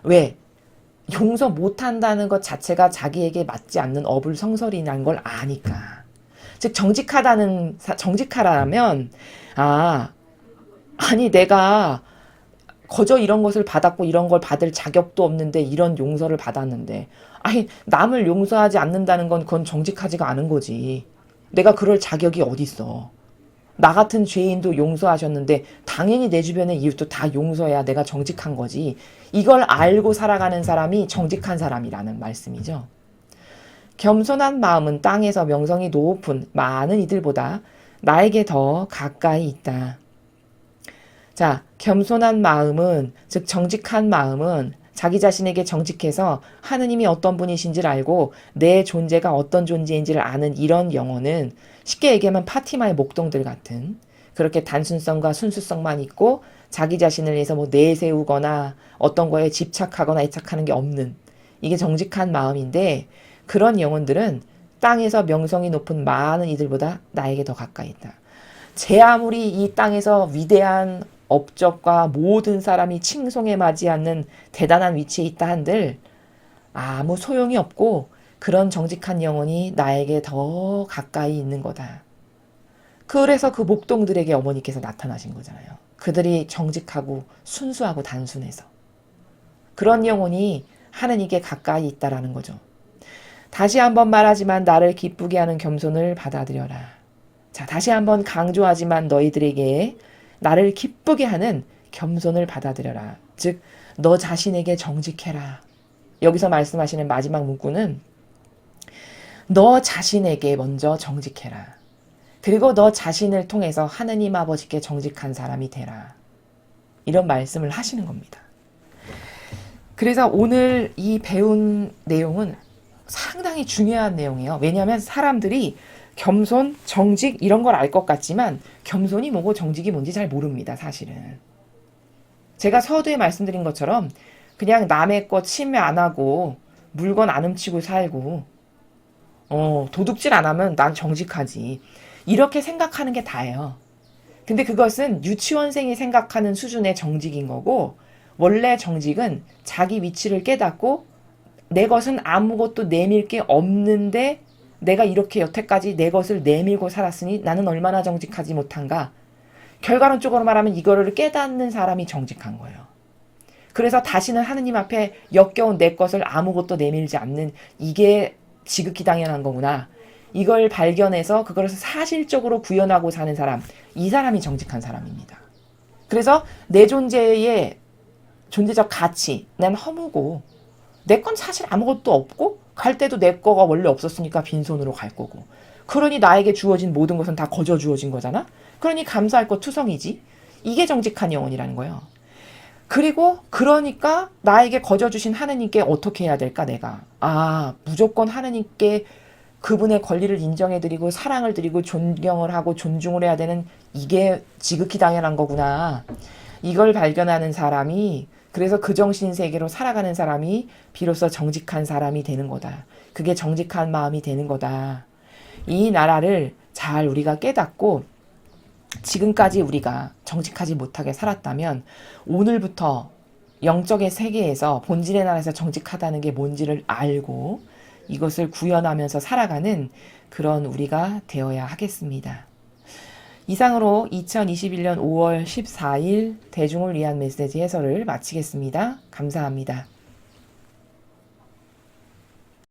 Speaker 1: 왜? 용서 못한다는 것 자체가 자기에게 맞지 않는 어불성설이라는 걸 아니까. 즉 정직하라면 아니 내가 거저 이런 것을 받았고 이런 걸 받을 자격도 없는데 이런 용서를 받았는데 남을 용서하지 않는다는 건 그건 정직하지가 않은 거지. 내가 그럴 자격이 어딨어. 나 같은 죄인도 용서하셨는데 당연히 내 주변의 이웃도 다 용서해야 내가 정직한 거지. 이걸 알고 살아가는 사람이 정직한 사람이라는 말씀이죠. 겸손한 마음은 땅에서 명성이 높은 많은 이들보다 나에게 더 가까이 있다. 자, 겸손한 마음은, 즉 정직한 마음은 자기 자신에게 정직해서 하느님이 어떤 분이신지를 알고 내 존재가 어떤 존재인지를 아는 이런 영혼은 쉽게 얘기하면 파티마의 목동들 같은 그렇게 단순성과 순수성만 있고 자기 자신을 위해서 내세우거나 어떤 거에 집착하거나 애착하는 게 없는 이게 정직한 마음인데 그런 영혼들은 땅에서 명성이 높은 많은 이들보다 나에게 더 가까이 있다. 제 아무리 이 땅에서 위대한 업적과 모든 사람이 칭송에 맞지 않는 대단한 위치에 있다 한들 아무 소용이 없고 그런 정직한 영혼이 나에게 더 가까이 있는 거다. 그래서 그 목동들에게 어머니께서 나타나신 거잖아요. 그들이 정직하고 순수하고 단순해서. 그런 영혼이 하느님께 가까이 있다라는 거죠. 다시 한번 말하지만 나를 기쁘게 하는 겸손을 받아들여라. 자, 다시 한번 강조하지만 너희들에게 나를 기쁘게 하는 겸손을 받아들여라. 즉, 너 자신에게 정직해라. 여기서 말씀하시는 마지막 문구는 너 자신에게 먼저 정직해라. 그리고 너 자신을 통해서 하느님 아버지께 정직한 사람이 되라. 이런 말씀을 하시는 겁니다. 그래서 오늘 이 배운 내용은 상당히 중요한 내용이에요. 왜냐하면 사람들이 겸손, 정직 이런 걸 알 것 같지만 겸손이 뭐고 정직이 뭔지 잘 모릅니다. 사실은. 제가 서두에 말씀드린 것처럼 그냥 남의 것 침해 안 하고 물건 안 훔치고 살고 도둑질 안 하면 난 정직하지. 이렇게 생각하는 게 다예요. 근데 그것은 유치원생이 생각하는 수준의 정직인 거고 원래 정직은 자기 위치를 깨닫고 내 것은 아무것도 내밀 게 없는데 내가 이렇게 여태까지 내 것을 내밀고 살았으니 나는 얼마나 정직하지 못한가. 결과론적으로 말하면 이거를 깨닫는 사람이 정직한 거예요. 그래서 다시는 하느님 앞에 역겨운 내 것을 아무것도 내밀지 않는 이게 지극히 당연한 거구나. 이걸 발견해서 그것을 사실적으로 구현하고 사는 사람, 이 사람이 정직한 사람입니다. 그래서 내 존재의 존재적 가치, 난 허무고 내 건 사실 아무것도 없고 갈 때도 내 거가 원래 없었으니까 빈손으로 갈 거고 그러니 나에게 주어진 모든 것은 다 거저 주어진 거잖아. 그러니 감사할 것 투성이지. 이게 정직한 영혼이라는 거예요. 그리고 그러니까 나에게 거저 주신 하느님께 어떻게 해야 될까 내가. 무조건 하느님께 그분의 권리를 인정해드리고 사랑을 드리고 존경을 하고 존중을 해야 되는 이게 지극히 당연한 거구나. 이걸 발견하는 사람이 그래서 그 정신 세계로 살아가는 사람이 비로소 정직한 사람이 되는 거다. 그게 정직한 마음이 되는 거다. 이 나라를 잘 우리가 깨닫고 지금까지 우리가 정직하지 못하게 살았다면 오늘부터 영적의 세계에서 본질의 나라에서 정직하다는 게 뭔지를 알고 이것을 구현하면서 살아가는 그런 우리가 되어야 하겠습니다. 이상으로 2021년 5월 14일 대중을 위한 메시지 해설을 마치겠습니다. 감사합니다.